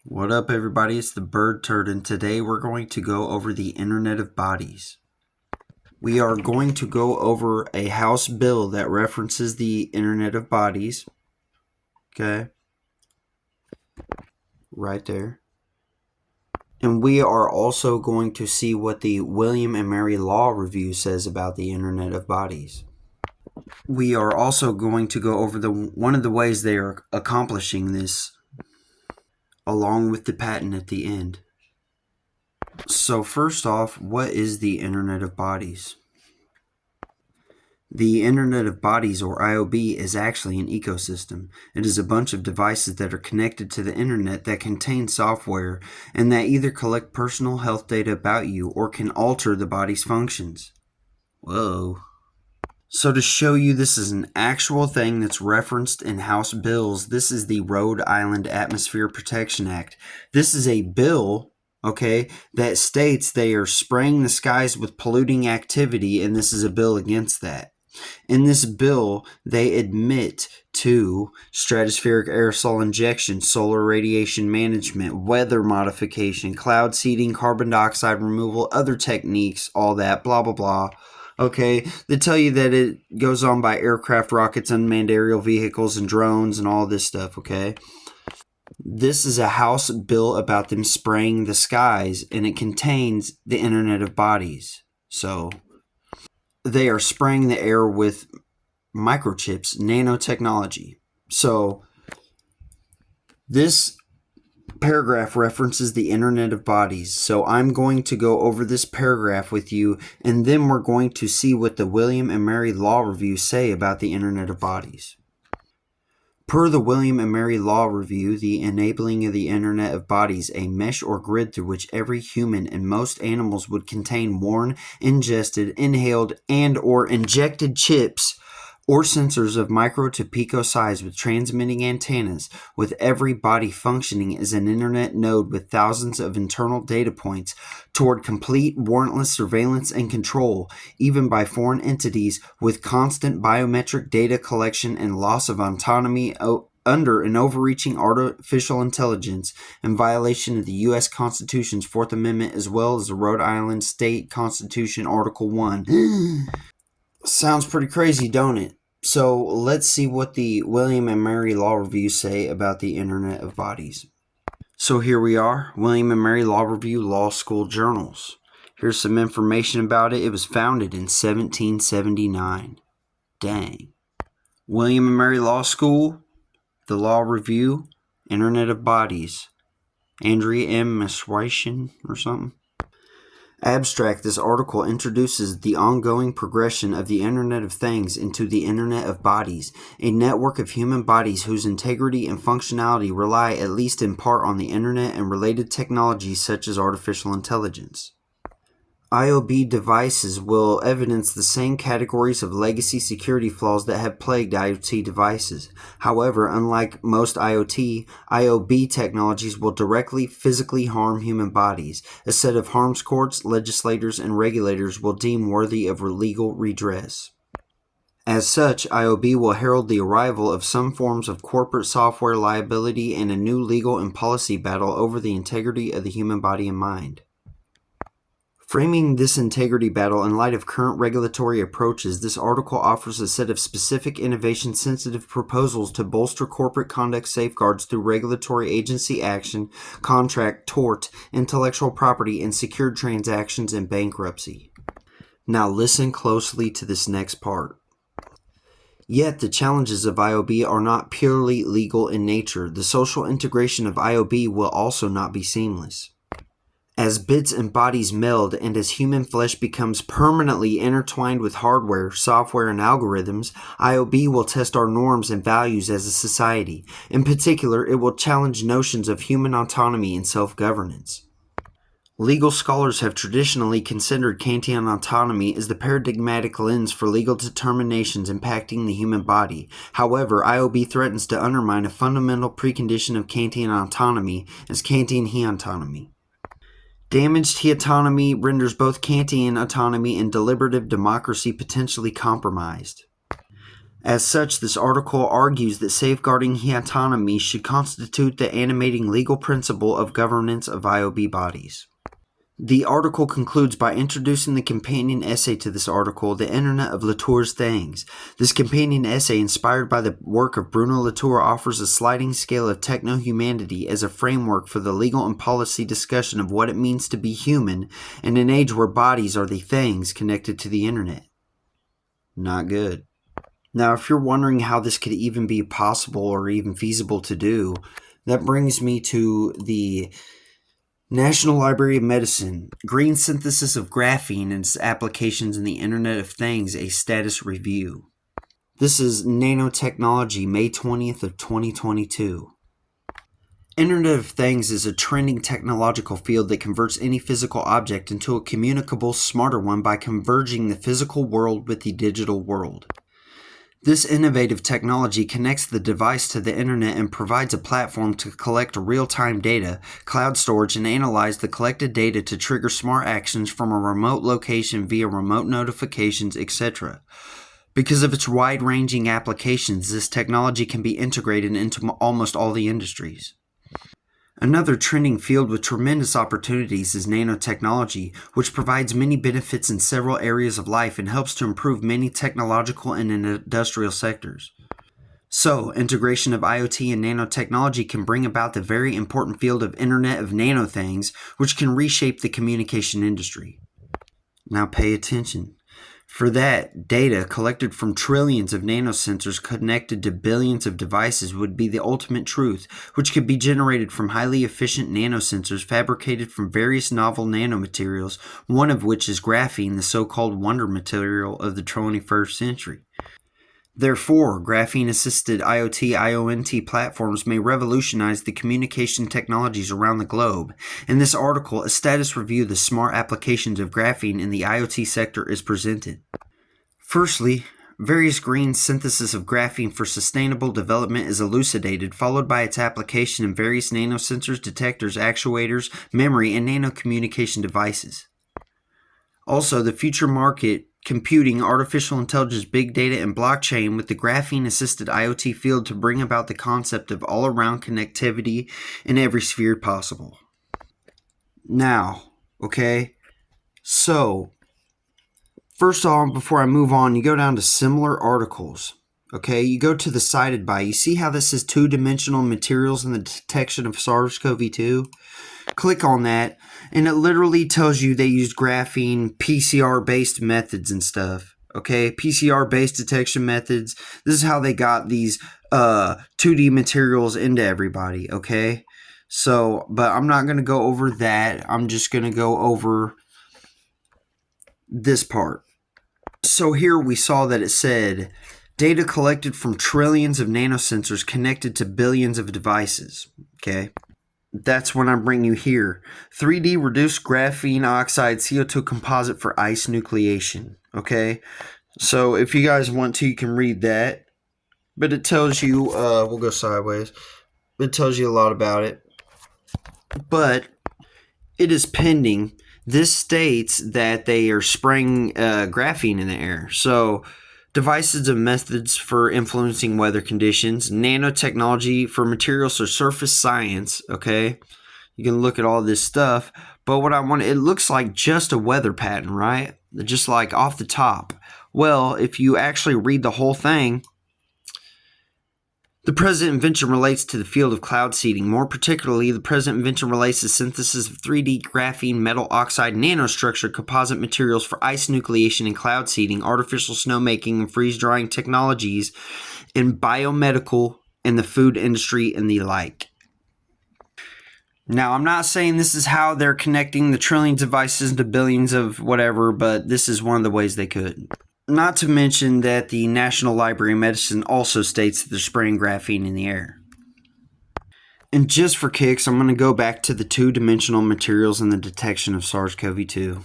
What up, everybody? It's the Bird Turd, and today we're going to go over the Internet of Bodies. We are going to go over a House bill that references the Internet of Bodies. Okay. Right there. And we are also going to see what the William and Mary Law Review says about the Internet of Bodies. We are also going to go over one of the ways they are accomplishing this, along with the patent at the end. So first off, what is the Internet of Bodies? The Internet of Bodies, or IoB, is actually an ecosystem. It is a bunch of devices that are connected to the Internet that contain software and that either collect personal health data about you or can alter the body's functions. Whoa. So to show you this is an actual thing that's referenced in House bills, this is the Rhode Island Atmosphere Protection Act. This is a bill, okay, that states they are spraying the skies with polluting activity, and this is a bill against that. In this bill, they admit to stratospheric aerosol injection, solar radiation management, weather modification, cloud seeding, carbon dioxide removal, other techniques, all that, blah, blah, blah. Okay, they tell you that it goes on by aircraft, rockets, unmanned aerial vehicles, and drones, and all this stuff, okay? This is a House bill about them spraying the skies, and it contains the Internet of Bodies. So they are spraying the air with microchips, nanotechnology. So this paragraph references the Internet of Bodies. So I'm going to go over this paragraph with you, and then we're going to see what the William and Mary Law Review say about the Internet of Bodies. Per the William and Mary Law Review, the enabling of the Internet of Bodies, a mesh or grid through which every human and most animals would contain worn, ingested, inhaled, and or injected chips or sensors of micro to pico size with transmitting antennas, with every body functioning as an internet node with thousands of internal data points toward complete warrantless surveillance and control, even by foreign entities, with constant biometric data collection and loss of autonomy under an overreaching artificial intelligence in violation of the U.S. Constitution's Fourth Amendment as well as the Rhode Island State Constitution Article 1. Sounds pretty crazy, don't it? So let's see what the William and Mary Law Review say about the Internet of Bodies. So here we are, William and Mary Law Review Law School Journals. Here's some information about it. It was founded in 1779. Dang. William and Mary Law School, the Law Review, Internet of Bodies. Andrea M. Maswyshin or something. Abstract, this article introduces the ongoing progression of the Internet of Things into the Internet of Bodies, a network of human bodies whose integrity and functionality rely at least in part on the Internet and related technologies such as artificial intelligence. IoB devices will evidence the same categories of legacy security flaws that have plagued IoT devices. However, unlike most IoT, IoB technologies will directly physically harm human bodies, a set of harms courts, legislators, and regulators will deem worthy of legal redress. As such, IoB will herald the arrival of some forms of corporate software liability and a new legal and policy battle over the integrity of the human body and mind. Framing this integrity battle in light of current regulatory approaches, this article offers a set of specific innovation-sensitive proposals to bolster corporate conduct safeguards through regulatory agency action, contract, tort, intellectual property, and secured transactions and bankruptcy. Now listen closely to this next part. Yet the challenges of IoB are not purely legal in nature. The social integration of IoB will also not be seamless. As bits and bodies meld and as human flesh becomes permanently intertwined with hardware, software, and algorithms, IoB will test our norms and values as a society. In particular, it will challenge notions of human autonomy and self-governance. Legal scholars have traditionally considered Kantian autonomy as the paradigmatic lens for legal determinations impacting the human body. However, IoB threatens to undermine a fundamental precondition of Kantian autonomy as Kantian heautonomy. Damaged heautonomy renders both Kantian autonomy and deliberative democracy potentially compromised. As such, this article argues that safeguarding autonomy should constitute the animating legal principle of governance of IoB bodies. The article concludes by introducing the companion essay to this article, The Internet of Latour's Things. This companion essay, inspired by the work of Bruno Latour, offers a sliding scale of techno-humanity as a framework for the legal and policy discussion of what it means to be human in an age where bodies are the things connected to the Internet. Not good. Now, if you're wondering how this could even be possible or even feasible to do, that brings me to the National Library of Medicine, Green Synthesis of Graphene and its Applications in the Internet of Things, a Status Review. This is Nanotechnology, May 20th of 2022. Internet of Things is a trending technological field that converts any physical object into a communicable, smarter one by converging the physical world with the digital world. This innovative technology connects the device to the internet and provides a platform to collect real-time data, cloud storage, and analyze the collected data to trigger smart actions from a remote location via remote notifications, etc. Because of its wide-ranging applications, this technology can be integrated into almost all the industries. Another trending field with tremendous opportunities is nanotechnology, which provides many benefits in several areas of life and helps to improve many technological and industrial sectors. So, integration of IoT and nanotechnology can bring about the very important field of Internet of Nanothings, which can reshape the communication industry. Now pay attention. For that, data collected from trillions of nanosensors connected to billions of devices would be the ultimate truth, which could be generated from highly efficient nanosensors fabricated from various novel nanomaterials, one of which is graphene, the so-called wonder material of the 21st century. Therefore, graphene-assisted IoT, IoT platforms may revolutionize the communication technologies around the globe. In this article, a status review of the smart applications of graphene in the IoT sector is presented. Firstly, various green synthesis of graphene for sustainable development is elucidated, followed by its application in various nanosensors, detectors, actuators, memory, and nanocommunication devices. Also, the future market computing, artificial intelligence, big data, and blockchain with the graphene-assisted IoT field to bring about the concept of all-around connectivity in every sphere possible. Now, okay, so first off, before I move on, you go down to similar articles. Okay, you go to the cited by. You see how this is two-dimensional materials in the detection of SARS-CoV-2? Click on that, and it literally tells you they used graphene, PCR-based methods and stuff. Okay, PCR-based detection methods. This is how they got these 2D materials into everybody, okay? So, but I'm not going to go over that. I'm just going to go over this part. So here we saw that it said, data collected from trillions of nanosensors connected to billions of devices, okay? That's when I bring you here. 3D reduced graphene oxide CO2 composite for ice nucleation. Okay, so if you guys want to, you can read that. But it tells you, we'll go sideways. It tells you a lot about it. But it is pending. This states that they are spraying graphene in the air. So, devices and methods for influencing weather conditions, nanotechnology for materials or surface science, okay? You can look at all this stuff, but what I want, it looks like just a weather pattern, right? Just like off the top. Well, if you actually read the whole thing, the present invention relates to the field of cloud seeding. More particularly, the present invention relates to synthesis of 3D graphene metal oxide nanostructured composite materials for ice nucleation and cloud seeding, artificial snowmaking, and freeze-drying technologies in biomedical and the food industry and the like. Now, I'm not saying this is how they're connecting the trillions of devices into billions of whatever, but this is one of the ways they could. Not to mention that the National Library of Medicine also states that they're spraying graphene in the air. And just for kicks, I'm going to go back to the two-dimensional materials and the detection of SARS-CoV-2.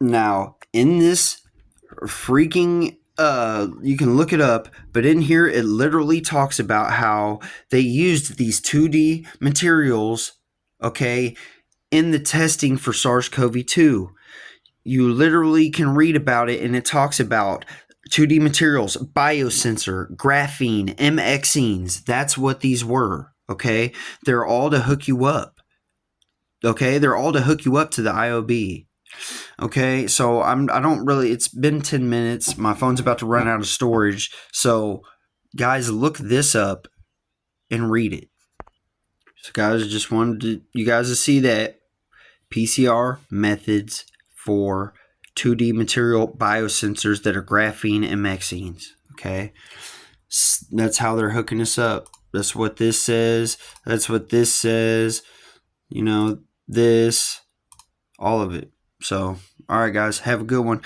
Now, in this freaking, you can look it up, but in here it literally talks about how they used these 2D materials, okay, in the testing for SARS-CoV-2. You literally can read about it, and it talks about 2D materials, biosensor, graphene, MXenes. That's what these were. Okay, they're all to hook you up. Okay, they're all to hook you up to the IoB. Okay, so I don't really. It's been 10 minutes. My phone's about to run out of storage. So, guys, look this up and read it. So, guys, just wanted you guys to see that PCR methods for 2D material biosensors that are graphene and MXenes. Okay, that's how they're hooking us up. That's what this says. That's what this says. You know, this, all of it. So, all right, guys, have a good one.